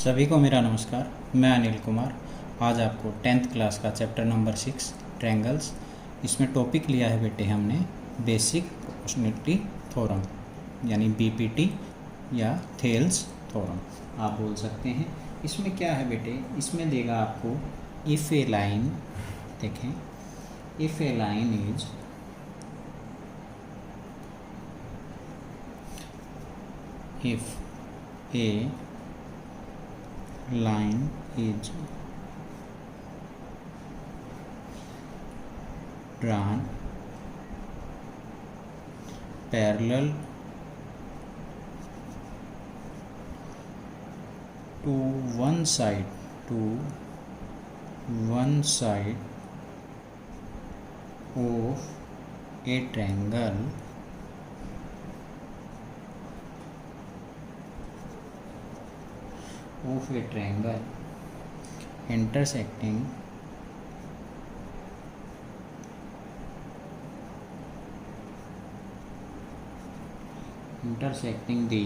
सभी को मेरा नमस्कार। मैं अनिल कुमार आज आपको 10th क्लास का चैप्टर नंबर 6 ट्रायंगल्स, इसमें टॉपिक लिया है बेटे हमने बेसिक प्रोपोर्शनलिटी थ्योरम यानी बीपीटी या थेल्स थ्योरम आप बोल सकते हैं। इसमें क्या है बेटे, इसमें देगा आपको इफ़ ए लाइन, देखें, if a line is if a line is drawn parallel to one side of a triangle intersecting the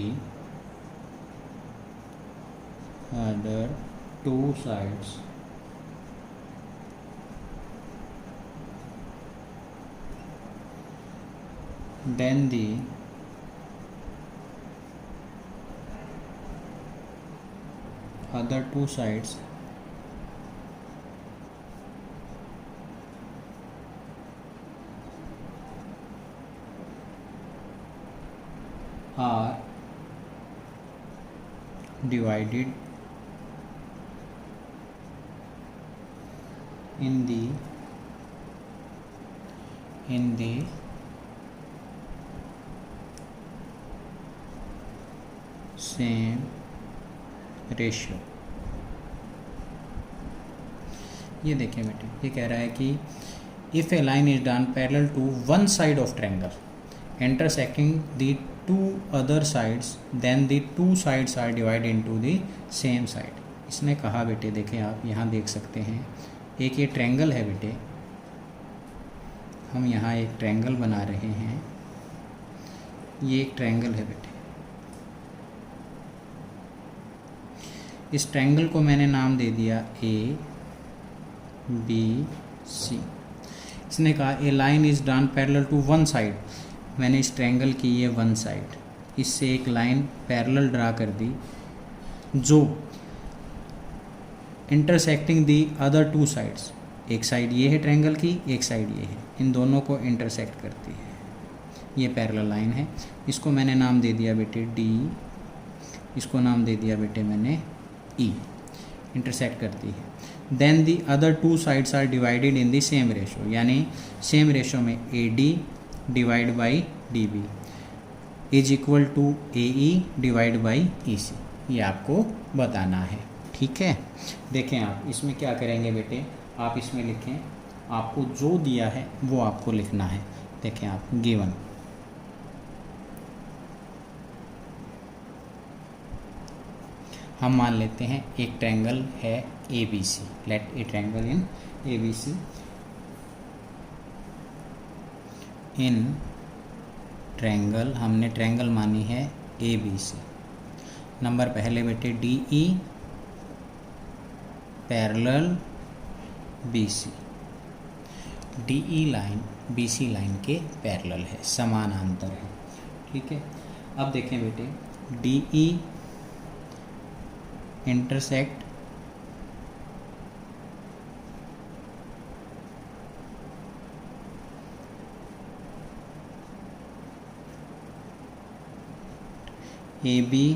other two sides then the other two sides are divided in the same ratio. ये देखें बेटे, ये कह रहा है कि if a line is done parallel to one side of triangle intersecting the two other sides then the two sides are divide into the same side. इसने कहा बेटे, देखें आप यहाँ देख सकते हैं, एक ये ट्रायंगल है बेटे, हम यहाँ एक ट्रायंगल बना रहे हैं, ये एक ट्रायंगल है बेटे। इस ट्रायंगल को मैंने नाम दे दिया ए बी सी। इसने कहा a line is drawn parallel to one side, मैंने इस ट्रायंगल की ये वन साइड, इससे एक लाइन पैरेलल ड्रा कर दी जो इंटरसेक्टिंग दी अदर टू साइड्स, एक साइड ये है ट्रायंगल की, एक साइड ये है, इन दोनों को इंटरसेक्ट करती है। ये पैरेलल लाइन है, इसको मैंने नाम दे दिया बेटे डी, इसको नाम दे दिया बेटे मैंने ई, इंटरसेक्ट करती है। Then the other two sides are divided in the same ratio, यानी सेम रेशो में A D divide by D B is equal to A E divide by E C, ये आपको बताना है। ठीक है, देखें आप इसमें क्या करेंगे बेटे, आप इसमें लिखें, आपको जो दिया है वो आपको लिखना है। देखें आप, गिवन हम मान लेते हैं एक ट्रायंगल है A B C, let a triangle in A B C. In triangle, हमने ट्रायंगल मानी है ए बी सी। नंबर पहले बेटे D E parallel B C, D E line B C line के पैरेलल है, समानांतर है। ठीक है, अब देखें बेटे, D E intersect A B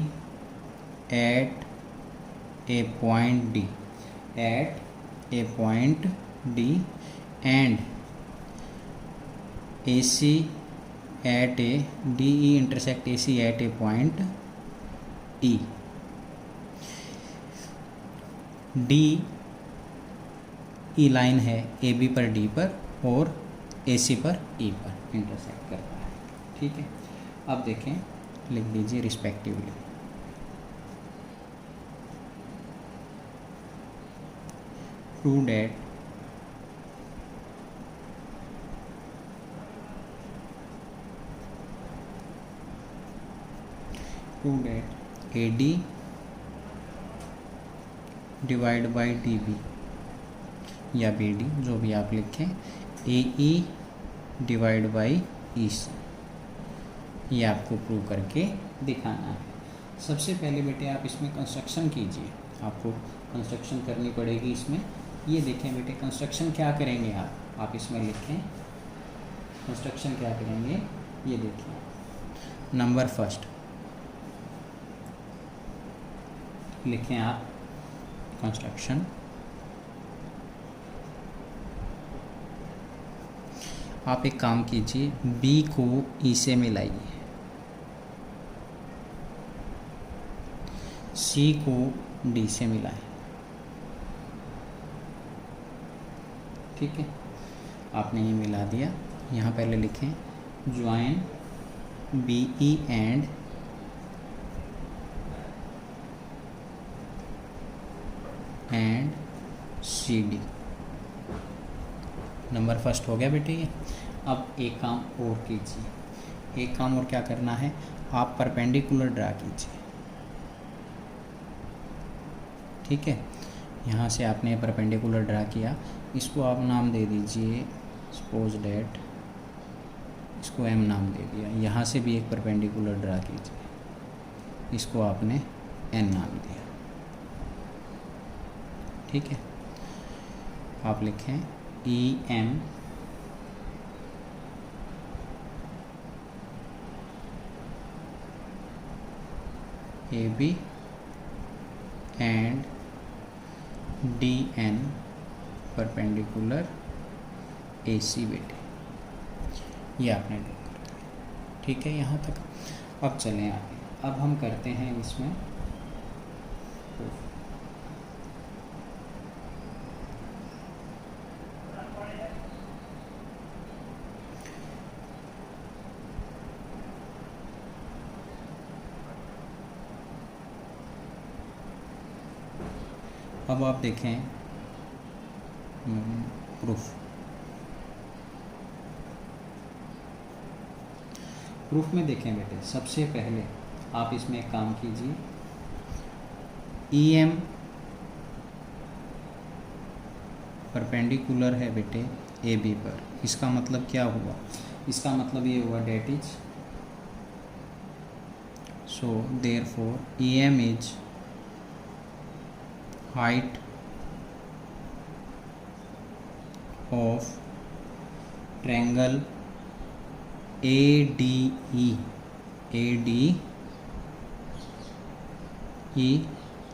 at a point D, at a point D and A C at A, D E intersect A C at a point E. D E line है A B पर D पर और ए सी पर ई पर intersect करता है। ठीक है, अब देखें, लिख दीजिए respectively. To that AD divide by D B या बी डी, जो भी आप लिखें, ए E divide by E C, ये आपको प्रूव करके दिखाना है। सबसे पहले बेटे आप इसमें कंस्ट्रक्शन कीजिए, आपको कंस्ट्रक्शन करनी पड़ेगी इसमें। ये देखें बेटे, कंस्ट्रक्शन क्या करेंगे आप इसमें लिखें, कंस्ट्रक्शन क्या करेंगे, ये देखिए। नंबर फर्स्ट लिखें आप कंस्ट्रक्शन। आप एक काम कीजिए, बी को ई से मिलाइए, सी को डी से मिलाएं, ठीक है। आपने ये मिला दिया। यहाँ पहले लिखें join B E and C D. Number first हो गया बेटे ये। अब एक काम और कीजिए, एक काम और क्या करना है, आप परपेंडिकुलर ड्रा कीजिए, ठीक है। यहाँ से आपने परपेंडिकुलर ड्रा किया, इसको आप नाम दे दीजिए सपोज डेट, इसको एम नाम दे दिया। यहाँ से भी एक परपेंडिकुलर ड्रा कीजिए, इसको आपने एन नाम दिया, ठीक है। आप लिखें E M A B and D N perpendicular A C बेटे, ये आपने ड्रॉ कर दिया, ठीक है यहाँ तक। अब चलें आगे, अब हम करते हैं इसमें अब आप देखें प्रूफ में देखें बेटे, सबसे पहले आप इसमें एक काम कीजिए, ई एम परपेंडिकुलर है बेटे ए बी पर। इसका मतलब क्या हुआ, इसका मतलब ये हुआ that is, so therefore E M is height of triangle ADE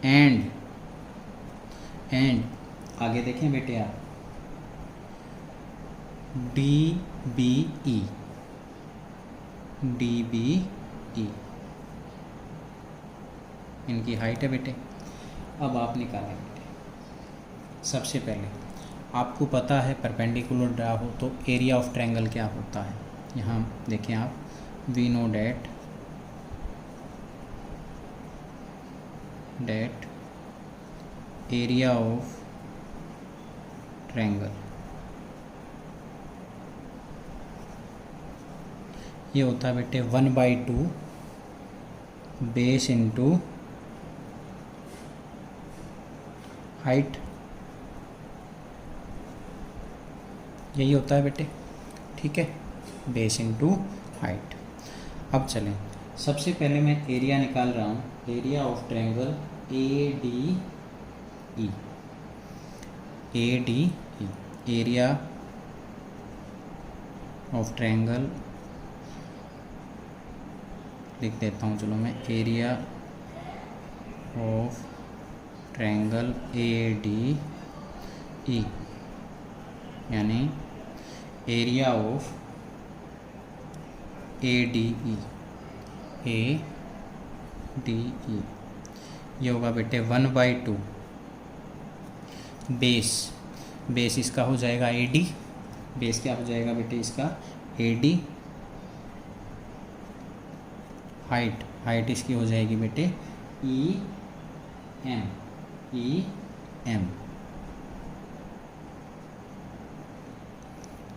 and आगे देखें बेटे आप DBE इनकी हाइट है बेटे। अब आप निकालें बेटे, सबसे पहले आपको पता है परपेंडिकुलर ड्रा हो तो एरिया ऑफ ट्रायंगल क्या होता है। यहाँ देखें आप, we know that area of triangle, ये होता है बेटे 1/2 बेस इंटू हाइट, यही होता है बेटे, ठीक है, बेस इंटू हाइट। अब चलें, सबसे पहले मैं एरिया निकाल रहा हूँ, area of triangle ADE, area of triangle लिख देता हूँ, चलो मैं, एरिया ऑफ ट्रायंगल ADE यानी एरिया ऑफ ADE ये होगा बेटे 1/2 बेस इसका हो जाएगा AD, बेस क्या हो जाएगा बेटे इसका AD, हाइट इसकी हो जाएगी बेटे EM,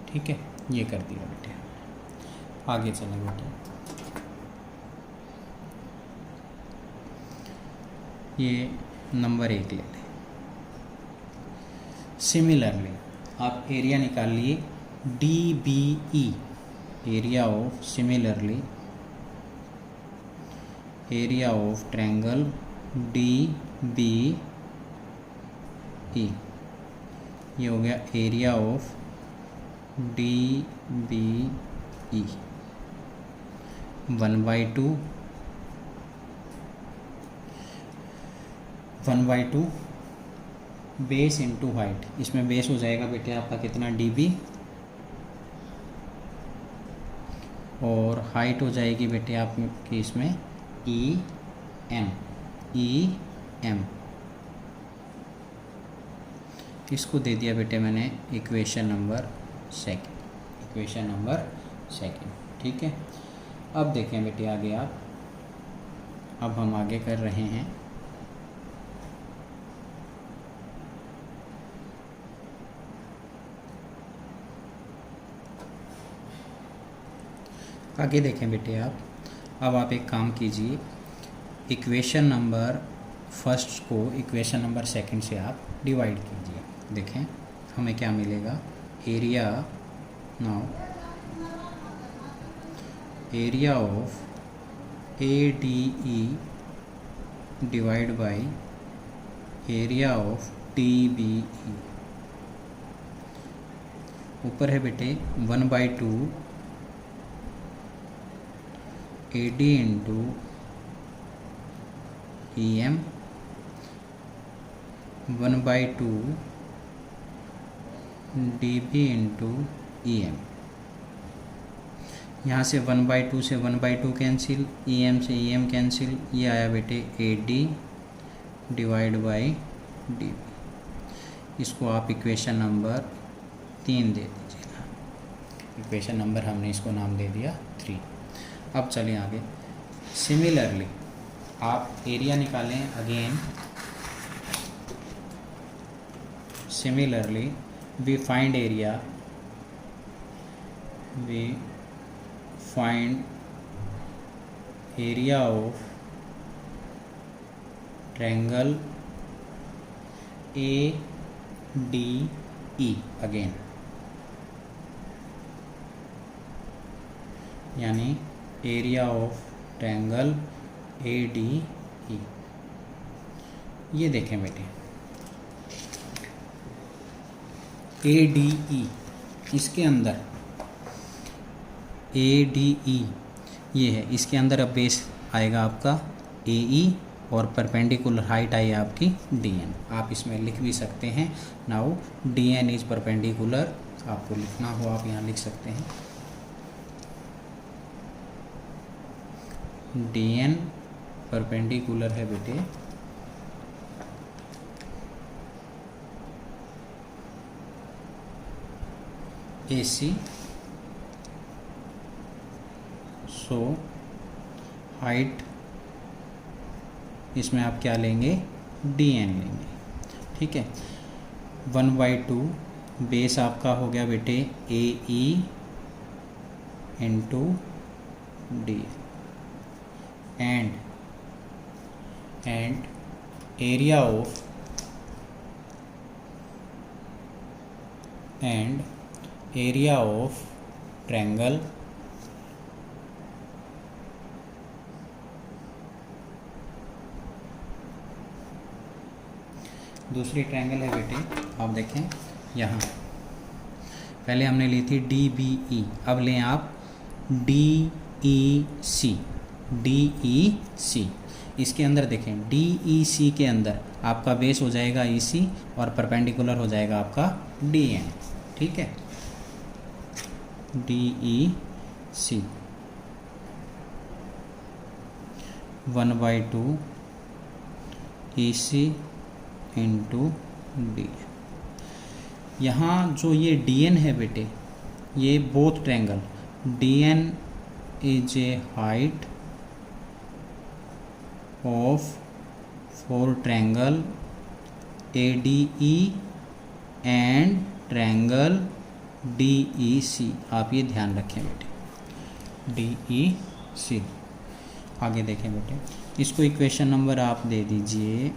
ठीक है, ये कर दिया बेटे। आगे चलें बेटे, ये नंबर 1 ले लें, सिमिलरली आप एरिया निकाल लिए DBE, area of similarly area of triangle DBE, ये हो गया area of DBE 1/2 base into height. इसमें बेस हो जाएगा बेटे आपका कितना DB, और हाइट हो जाएगी बेटे आपकी इसमें EM। इसको दे दिया बेटे मैंने इक्वेशन नंबर सेकंड। ठीक है, अब देखें बेटे आगे आप, अब हम आगे कर रहे हैं आगे देखें बेटे आप। अब आप एक काम कीजिए, इक्वेशन नंबर फर्स्ट को इक्वेशन नंबर सेकंड से आप डिवाइड कीजिए। देखें हमें क्या मिलेगा, area of ADE divide by area of DBE। ऊपर है बेटे 1/2 AD into EM, 1/2 DB into EM। यहाँ से 1/2 से 1/2 कैंसिल, EM से EM कैंसिल, ये आया बेटे AD डिवाइड बाई DB। इसको आप इक्वेशन नंबर 3 दे दीजिएगा। इक्वेशन नंबर हमने इसको नाम दे दिया 3। अब चलिए आगे। सिमिलरली आप एरिया निकालें again. Similarly we find area of triangle ADE again, यानी एरिया ऑफ ट्रायंगल ADE। ये देखें बेटे ADE, इसके अंदर ADE ये है, इसके अंदर अब बेस आएगा आपका AE और परपेंडिकुलर हाइट आई आपकी DN। आप इसमें लिख भी सकते हैं, नाउ DN इज परपेंडिकुलर। आपको लिखना हो आप यहाँ लिख सकते हैं DN परपेंडिकुलर है बेटे AC, सो हाइट इसमें आप क्या लेंगे, DN लेंगे। ठीक है, 1/2 बेस आपका हो गया बेटे AE into DN and area of triangle दूसरी ट्रायंगल है बेटे, आप देखें यहाँ पहले हमने ली थी DBE, अब लें आप DEC। इसके अंदर देखें DEC के अंदर आपका बेस हो जाएगा EC और परपेंडिकुलर हो जाएगा आपका DN। ठीक है, DEC 1/2 EC इंटू DN। यहाँ जो ये DN है बेटे, ये both triangle DN is a height of four triangle ADE and triangle DEC। आप ये ध्यान रखें बेटे, DEC। आगे देखें बेटे, इसको इक्वेशन नंबर आप दे दीजिए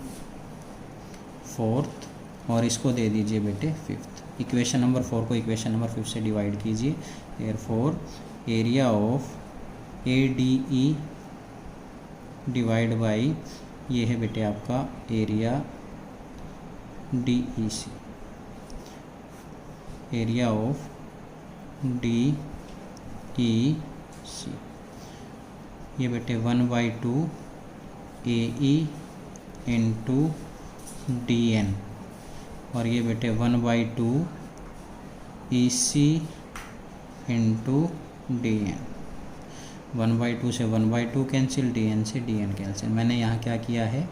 4th और इसको दे दीजिए बेटे फिफ्थ। इक्वेशन नंबर 4 को इक्वेशन नंबर 5 से डिवाइड कीजिए। Therefore area of ADE divide by ये है बेटे आपका area DEC, area of DEC ये बेटे 1/2 AE इंटू DN और ये बेटे 1/2 EC इंटू DN। 1/2 से 1/2 कैंसिल, DN से DN कैंसिल। मैंने यहाँ क्या किया है,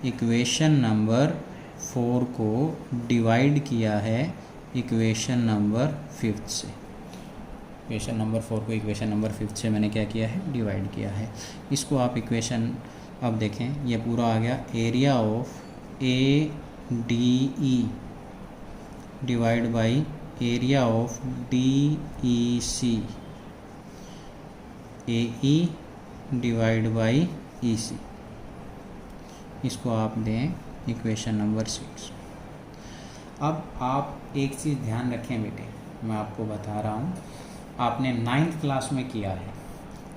इक्वेशन नंबर 4 को डिवाइड किया है इक्वेशन नंबर 5 से। इक्वेशन नंबर 4 को इक्वेशन नंबर 5 से मैंने क्या किया है, डिवाइड किया है। इसको आप इक्वेशन अब देखें, ये पूरा आ गया area of ADE divide by area of DEC, AE divide by EC। इसको आप दें इक्वेशन नंबर 6। अब आप एक चीज़ ध्यान रखें बेटे, मैं आपको बता रहा हूँ, आपने 9th क्लास में किया है।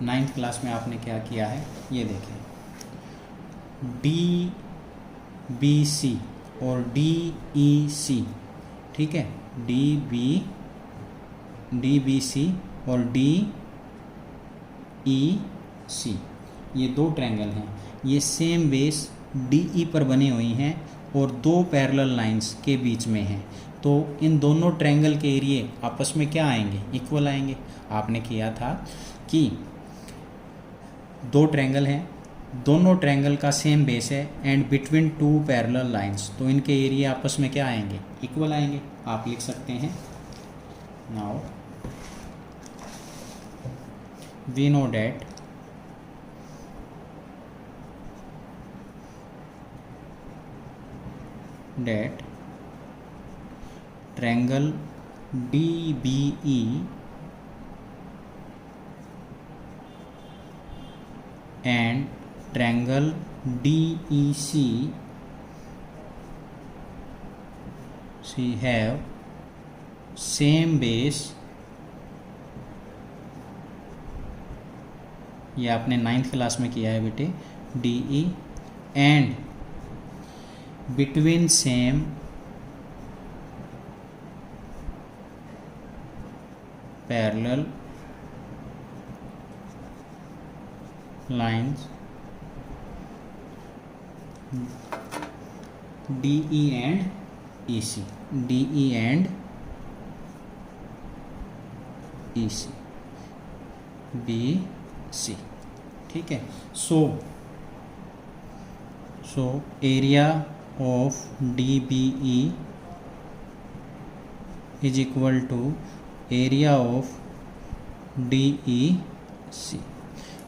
9th क्लास में आपने क्या किया है, ये देखें, DBC और DEC, ठीक है, DBC और DEC ये दो ट्रायंगल हैं, ये सेम बेस DE पर बनी हुई हैं और दो पैरेलल लाइंस के बीच में हैं। तो इन दोनों ट्रायंगल के एरिए आपस में क्या आएंगे, इक्वल आएंगे। आपने किया था कि दो ट्रायंगल हैं, दोनों ट्रायंगल का सेम बेस है and between two parallel lines, तो इनके एरिया आपस में क्या आएंगे, इक्वल आएंगे। आप लिख सकते हैं, now we know that triangle DBE and triangle DEC have same base। ये आपने 9th क्लास में किया है बेटे, DE and between same parallel lines DE and EC, DE and EC, BC, ठीक है। So area of DBE is equal to area of DEC।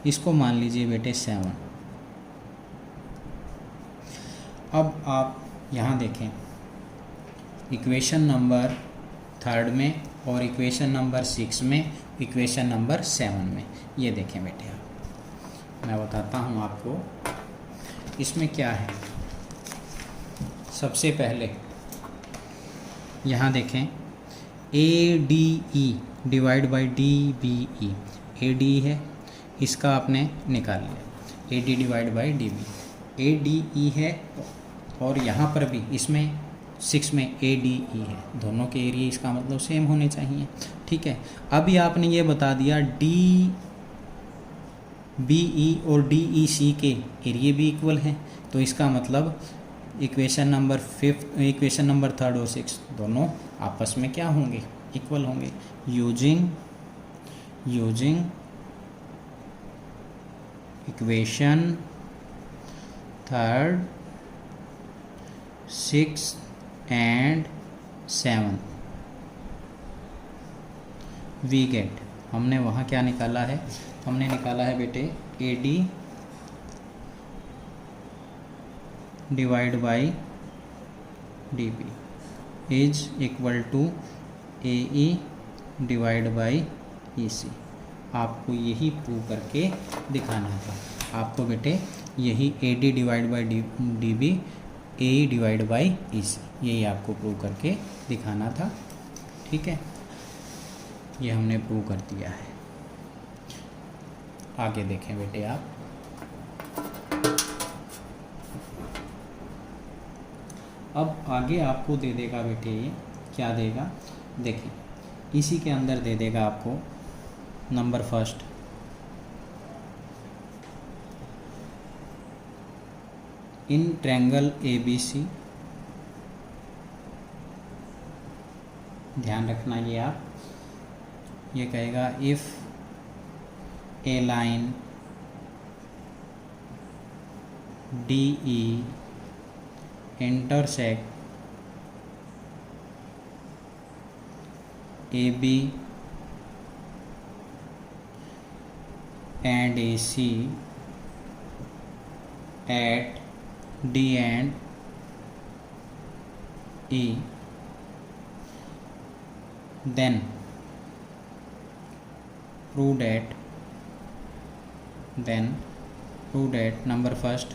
इसको मान लीजिए बेटे 7। अब आप यहाँ देखें, इक्वेशन नंबर 3 में और इक्वेशन नंबर 6 में, इक्वेशन नंबर 7 में, ये देखें बेटे, आप मैं बताता हूँ आपको इसमें क्या है। सबसे पहले यहाँ देखें, ADE divide by DBE, ADE है, इसका आपने निकाल लिया, AD divide by DB, ADE है और यहाँ पर भी इसमें 6 में ADE है, दोनों के एरिया इसका मतलब सेम होने चाहिए, ठीक है। अभी आपने ये बता दिया DBE और DEC के एरिया भी इक्वल हैं, तो इसका मतलब इक्वेशन नंबर 5, इक्वेशन नंबर 3 और 6 दोनों आपस में क्या होंगे, इक्वल होंगे। Using equation 3, 6 and 7 we get, हमने वहाँ क्या निकाला है, हमने निकाला है बेटे AD divide by DB is equal to AE divide by EC। आपको यही प्रूव करके दिखाना था, आपको बेटे यही AD divide by DB A divide by E C, यही आपको प्रूव करके दिखाना था। ठीक है, ये हमने प्रूव कर दिया है। आगे देखें बेटे आप, अब आगे आपको दे देगा बेटे, ये क्या देगा, देखिए इसी के अंदर दे देगा आपको number first, in triangle A B C, ध्यान रखना ये आप, ये कहेगा if a line D E intersect A B and A C at D and E, then prove that number first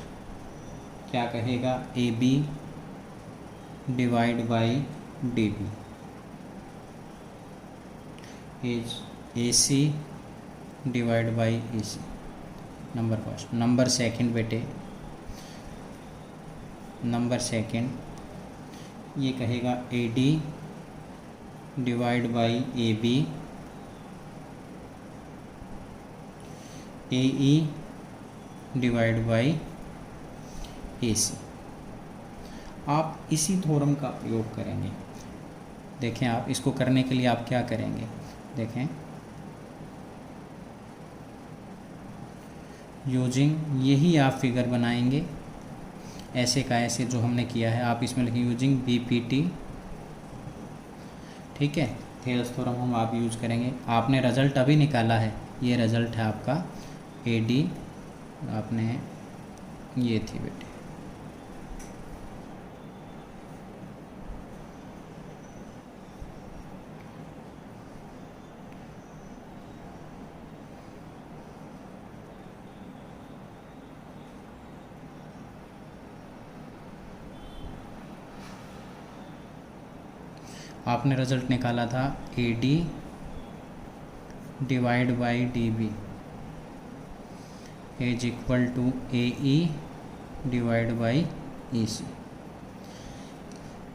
क्या कहेगा, A B divide by D B is A C divide by A C, number first. Number second बेटे, number second ये कहेगा A D divide by A B A E divide by A सी। आप इसी theorem का प्रयोग करेंगे। देखें आप, इसको करने के लिए आप क्या करेंगे, देखें यूजिंग, यही आप फिगर बनाएंगे ऐसे का ऐसे जो हमने किया है, आप इसमें लिखें यूजिंग बी पी टी। ठीक है, थेल्स थ्योरम हम आप यूज करेंगे। आपने रिजल्ट अभी निकाला है, ये रिजल्ट है आपका ए डी, आपने ये थी बेटे, आपने रिजल्ट निकाला था A D divide by D B is equal to A E divide by E C.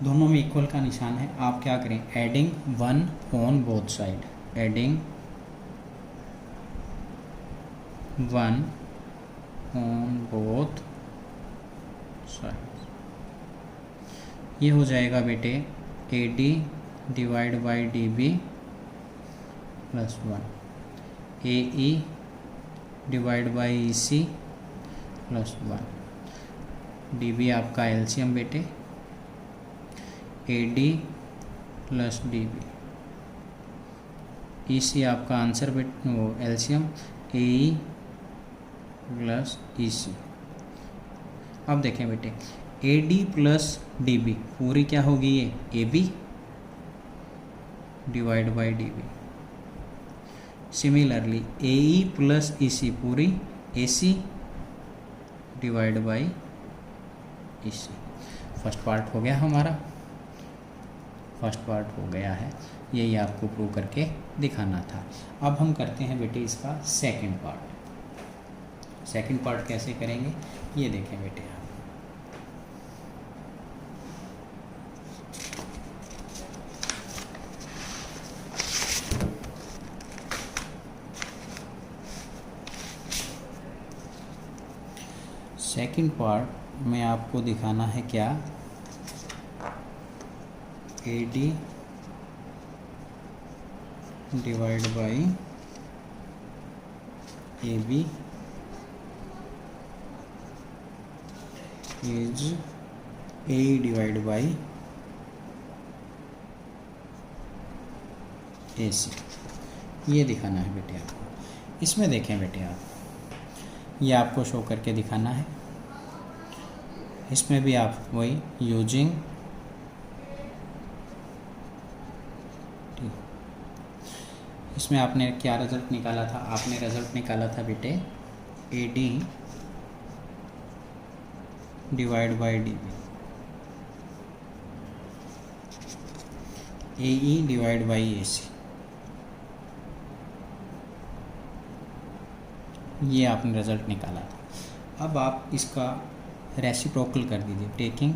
दोनों में इक्वल का निशान है। आप क्या करें, adding one on both side, adding one on both side, ये हो जाएगा बेटे A D divide by D B plus one, A E divide by E C plus one, D B आपका एलसीएम बेटे, A D plus D B, E सी आपका answer बेटे, वो LCM ए E plus E सी। अब देखें बेटे, A D plus D B पूरी क्या होगी, ये A B divide by D B. Similarly A E plus E C पूरी A C divide by E C. First part हो गया हमारा, फर्स्ट पार्ट हो गया है, यही आपको प्रूव करके दिखाना था। अब हम करते हैं बेटे इसका सेकंड पार्ट। सेकंड पार्ट कैसे करेंगे ये देखें बेटे आप, सेकंड पार्ट में आपको दिखाना है क्या, A D divide by A B is A divide by A C, ये दिखाना है बेटे आपको। इसमें देखें बेटे आप, ये आपको शो करके दिखाना है। इसमें भी आप वही यूजिंग, इसमें आपने क्या रिजल्ट निकाला था, आपने रिजल्ट निकाला था बेटे A D divide by D B, AE divide by AC, ये आपने रिजल्ट निकाला था। अब आप इसका रेसिप्रोकल कर दीजिए, टेकिंग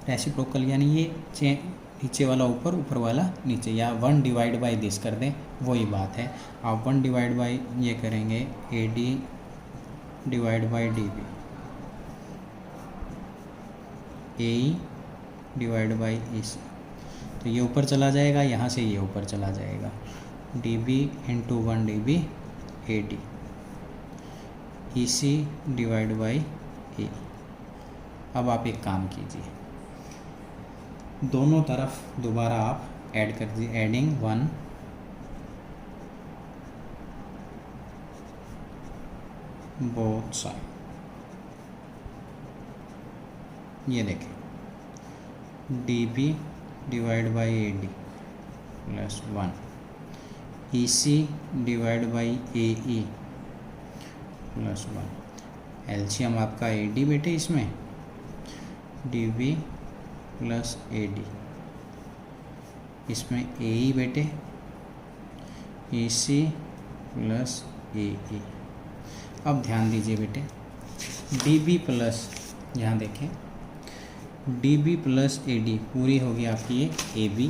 रेसिप्रोकल यानी ये नीचे वाला ऊपर, ऊपर वाला नीचे, या 1 डिवाइड बाई दिस कर दें, वही बात है। आप 1 डिवाइड बाई ये करेंगे AD divide by DB, AE divide by AC, तो ये ऊपर चला जाएगा, यहाँ से ये ऊपर चला जाएगा, DB into 1 DB AD, EC divide by AE। अब आप एक काम कीजिए, दोनों तरफ दोबारा आप ऐड कर दीजिए, एडिंग 1 बोथ साइड, ये देखें DB divide by AD plus 1, EC divide by AE plus 1, LCM आपका AD बेटे इसमें, DB प्लस AD, इसमें AE बेटे, EC प्लस AE। अब ध्यान दीजिए बेटे, DB प्लस, यहाँ देखें DB प्लस AD पूरी होगी आपकी ये AB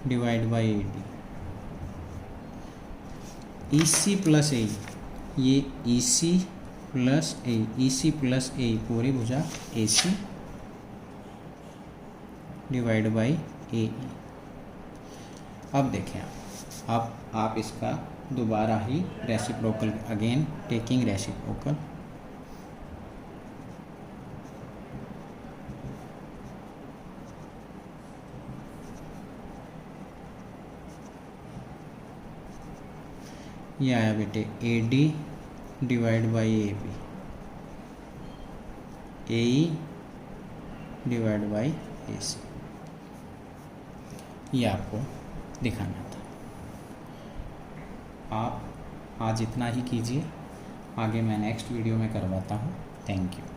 divide by AD, EC plus AE, ये EC plus A, EC plus A पूरी भुजा AC डिवाइड बाई AE। अब देखें आप इसका दोबारा ही रेसिप्रोकल, अगेन टेकिंग रेसिप्रोकल, ये आया बेटे AD divide by AB, AE divide by AC, ये आपको दिखाना था। आप आज इतना ही कीजिए, आगे मैं नेक्स्ट वीडियो में करवाता हूँ। Thank you.